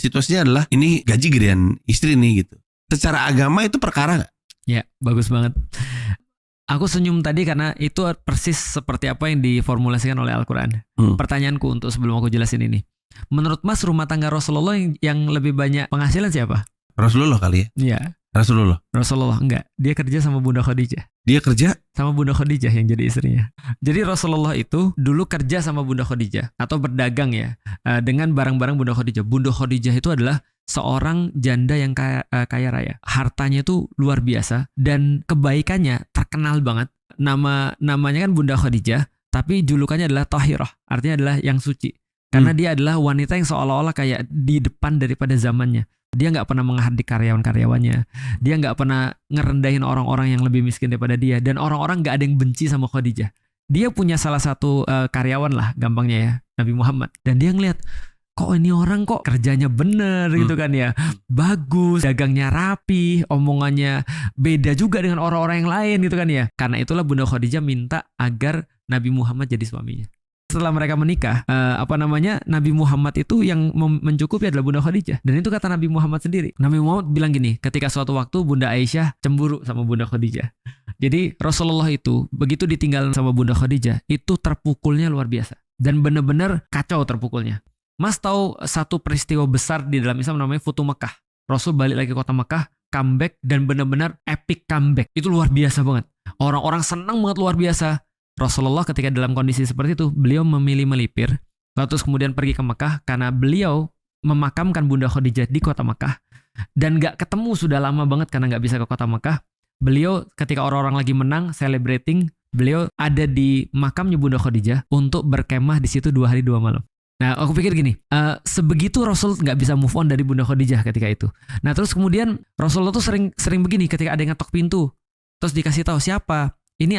situasinya adalah ini gaji gedean istri nih gitu. Secara agama itu perkara gak? Ya, bagus banget. Aku senyum tadi karena itu persis seperti apa yang diformulasikan oleh Al-Quran. Pertanyaanku untuk sebelum aku jelasin ini. Menurut Mas, rumah tangga Rasulullah yang lebih banyak penghasilan siapa? Rasulullah kali ya? Iya. Rasulullah enggak. Dia kerja sama Bunda Khadijah. Dia kerja? Sama Bunda Khadijah yang jadi istrinya. Jadi Rasulullah itu dulu kerja sama Bunda Khadijah atau berdagang ya dengan barang-barang Bunda Khadijah. Bunda Khadijah itu adalah seorang janda yang kaya raya. Hartanya itu luar biasa dan kebaikannya terkenal banget. Namanya kan Bunda Khadijah, tapi julukannya adalah Thahirah. Artinya adalah yang suci. Karena dia adalah wanita yang seolah-olah kayak di depan daripada zamannya. Dia nggak pernah menghardik karyawan-karyawannya. Dia nggak pernah ngerendahin orang-orang yang lebih miskin daripada dia. Dan orang-orang nggak ada yang benci sama Khadijah. Dia punya salah satu karyawan lah, gampangnya ya, Nabi Muhammad. Dan dia ngeliat, kok ini orang kok kerjanya bener gitu kan ya. Bagus, dagangnya rapi, omongannya beda juga dengan orang-orang yang lain gitu kan ya. Karena itulah Bunda Khadijah minta agar Nabi Muhammad jadi suaminya. Setelah mereka menikah, Nabi Muhammad itu yang mencukupi adalah Bunda Khadijah. Dan itu kata Nabi Muhammad sendiri. Nabi Muhammad bilang gini, ketika suatu waktu Bunda Aisyah cemburu sama Bunda Khadijah. Jadi Rasulullah itu begitu ditinggal sama Bunda Khadijah, itu terpukulnya luar biasa. Dan benar-benar kacau terpukulnya. Mas tahu satu peristiwa besar di dalam Islam namanya Futuh Mekah. Rasul balik lagi ke kota Mekah, comeback dan benar-benar epic comeback. Itu luar biasa banget. Orang-orang senang banget, luar biasa. Rasulullah ketika dalam kondisi seperti itu, beliau memilih melipir, lalu terus kemudian pergi ke Mekah karena beliau memakamkan Bunda Khadijah di kota Mekah dan gak ketemu sudah lama banget karena gak bisa ke kota Mekah. Beliau ketika orang-orang lagi menang, celebrating, beliau ada di makamnya Bunda Khadijah untuk berkemah di situ 2 hari 2 malam. Nah, aku pikir gini, sebegitu Rasul gak bisa move on dari Bunda Khadijah ketika itu. Nah, terus kemudian Rasulullah tuh sering begini ketika ada yang ngetok pintu, terus dikasih tahu siapa. Ini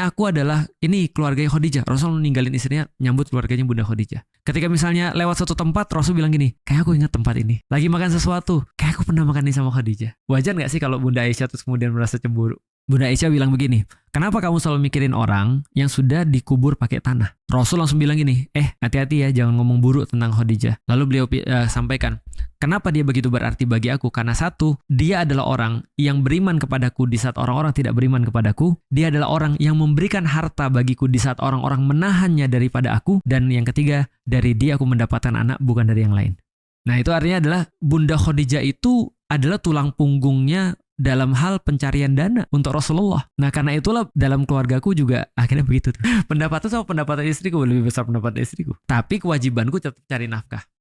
keluarganya Khadijah. Rasul ninggalin istrinya, nyambut keluarganya Bunda Khadijah. Ketika misalnya lewat satu tempat, Rasul bilang gini, kayak aku ingat tempat ini. Lagi makan sesuatu, kayak aku pernah makan ini sama Khadijah. Wajar gak sih kalau Bunda Aisyah terus kemudian merasa cemburu? Bunda Aisyah bilang begini, kenapa kamu selalu mikirin orang yang sudah dikubur pakai tanah? Rasul langsung bilang gini, hati-hati ya, jangan ngomong buruk tentang Khadijah. Lalu beliau sampaikan, kenapa dia begitu berarti bagi aku? Karena satu, dia adalah orang yang beriman kepadaku di saat orang-orang tidak beriman kepadaku. Dia adalah orang yang memberikan harta bagiku di saat orang-orang menahannya daripada aku. Dan yang ketiga, dari dia aku mendapatkan anak bukan dari yang lain. Nah, itu artinya adalah Bunda Khadijah itu adalah tulang punggungnya dalam hal pencarian dana untuk Rasulullah. Nah, karena itulah dalam keluargaku juga akhirnya begitu tuh. Pendapatan sama pendapatan istriku lebih besar pendapatan istriku. Tapi kewajibanku tetap cari nafkah.